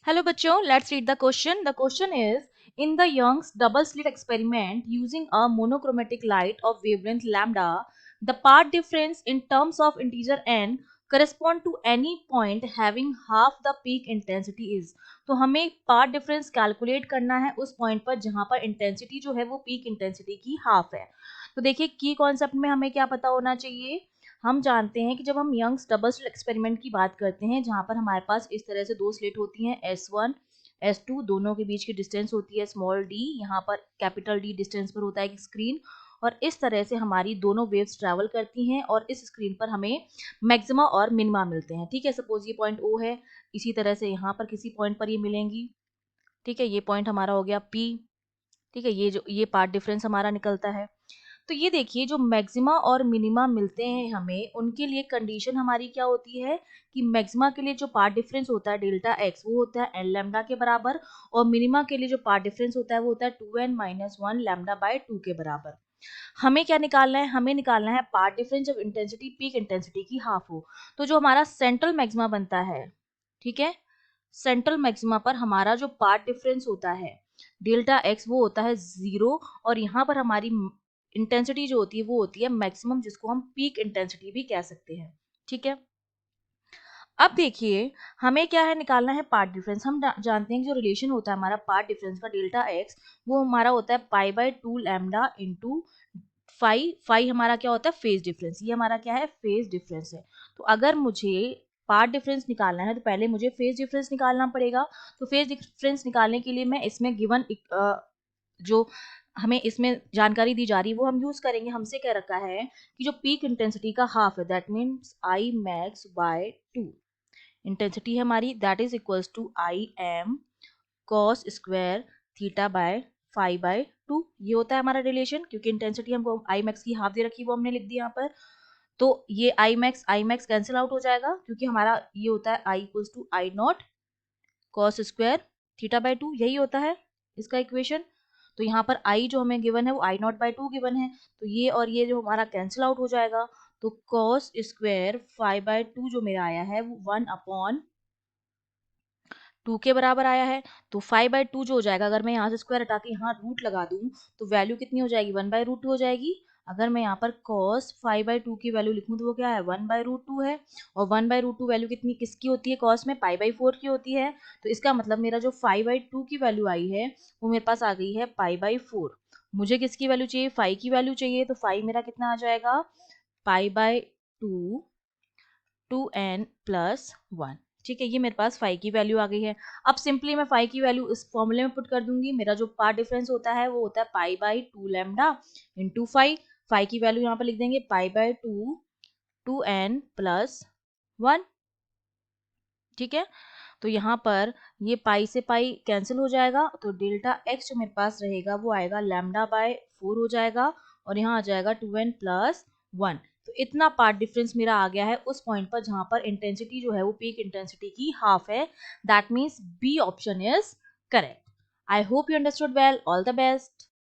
Hello बच्चों, let's read the question. The question is, in the Young's double slit experiment using a monochromatic light of wavelength lambda, the path difference in terms of integer n correspond to any point having half the peak intensity is. तो हमें path difference calculate करना है उस point पर जहां पर intensity जो है वो पीक इंटेंसिटी की हाफ है. तो देखिए की कॉन्सेप्ट में हमें क्या पता होना चाहिए. हम जानते हैं कि जब हम यंग्स डबल स्लिट एक्सपेरिमेंट की बात करते हैं जहां पर हमारे पास इस तरह से दो स्लिट होती हैं S1 S2, दोनों के बीच की डिस्टेंस होती है स्मॉल d, यहाँ पर कैपिटल D डिस्टेंस पर होता है एक स्क्रीन, और इस तरह से हमारी दोनों वेव्स ट्रैवल करती हैं और इस स्क्रीन पर हमें मैक्सिमा और मिनिमा मिलते हैं. ठीक है, सपोज ये पॉइंट O है, इसी तरह से यहाँ पर किसी पॉइंट पर ये मिलेंगी. ठीक है, ये पॉइंट हमारा हो गया P. ठीक है, ये पार्ट डिफरेंस हमारा निकलता है. तो ये देखिए जो मैक्सिमा और मिनिमा मिलते हैं हमें, उनके लिए कंडीशन हमारी क्या होती है कि मैक्सिमा के लिए जो पार्ट डिफरेंस होता है डेल्टा एक्स वो होता है एन लैम्डा के बराबर, और मिनिमा के लिए जो पार्ट डिफरेंस होता है वो होता है 2n-1 लैम्डा बाय 2 के बराबर. हमें क्या निकालना है, हमें निकालना है पार्ट डिफरेंस जब इंटेंसिटी पीक इंटेंसिटी की हाफ हो. तो जो हमारा सेंट्रल मैक्सिमा बनता है, ठीक है, सेंट्रल मैक्सिमा पर हमारा जो पार्ट डिफरेंस होता है डेल्टा एक्स वो होता है 0, और यहाँ पर हमारी इंटेंसिटी जो होती है वो होती है मैक्सिमम, जिसको हम पीक इंटेंसिटी भी कह सकते हैं. ठीक है, अब देखिए हमें क्या है, निकालना है पार्ट डिफरेंस. हम जानते हैं कि जो रिलेशन होता है हमारा पार्ट डिफरेंस का डेल्टा एक्स वो हमारा होता है π/2 लैम्डा इंटू फाई हमारा क्या होता है फेज डिफरेंस. ये हमारा क्या है, फेज डिफरेंस है. तो अगर मुझे पार्ट डिफरेंस निकालना है तो पहले मुझे फेज डिफरेंस निकालना पड़ेगा. तो फेज डिफरेंस निकालने के लिए मैं इसमें गिवन जो हमें इसमें जानकारी दी जा रही है वो हम यूज करेंगे. हमसे कह रखा है कि जो पीक इंटेंसिटी का हाफ है that means I max by 2, intensity है हमारी, that is equals to I M cos square theta by 5/2. ये होता है हमारा रिलेशन, क्योंकि इंटेंसिटी हमको आई मैक्स की हाफ दे रखी है वो हमने लिख दी यहाँ पर. तो ये आई मैक्स कैंसिल आउट हो जाएगा, क्योंकि हमारा ये होता है I equals to I naught cos square theta by 2, यही होता है इसका इक्वेशन. तो यहाँ पर आई जो हमें गिवन है वो आई नॉट बाय 2 गिवन है, तो ये और ये जो हमारा कैंसिल आउट हो जाएगा. तो कॉस स्क्वायर 5/2 जो मेरा आया है वो 1/2 के बराबर आया है. तो 5/2 जो हो जाएगा, अगर मैं यहाँ से स्क्वायर हटा के यहाँ रूट लगा दूं तो वैल्यू कितनी हो जाएगी, 1/√2 हो जाएगी. अगर मैं यहाँ पर cos 5/2 की वैल्यू लिखूं तो वो क्या है, 1/√2 है. और 1/√2 वैल्यू कितनी किसकी होती है, cos में π/4 की होती है. तो इसका मतलब मेरा जो 5/2 की वैल्यू आई है वो मेरे पास आ गई है π/4. मुझे किसकी वैल्यू चाहिए, 5 की वैल्यू चाहिए. तो 5 मेरा कितना आ जाएगा, π/2 2n+1. ठीक है, ये मेरे पास 5 की वैल्यू आ गई है. अब सिंपली मैं 5 की वैल्यू इस फॉर्मूले में पुट कर दूंगी. मेरा जो पार्ट डिफरेंस होता है वो होता है π/2 लैम्डा इंटू 5 की वैल्यू यहाँ पर लिख देंगे π/2 2n+1. ठीक है, तो यहाँ पर ये पाई से पाई कैंसिल हो जाएगा, तो डेल्टा एक्स जो मेरे पास रहेगा वो आएगा λ/4 हो जाएगा, और यहाँ आ जाएगा 2n+1. तो इतना पार्ट डिफरेंस मेरा आ गया है उस पॉइंट पर जहां पर इंटेंसिटी जो है वो पीक इंटेंसिटी की हाफ है. That means B option is correct. I hope you understood well. All the best.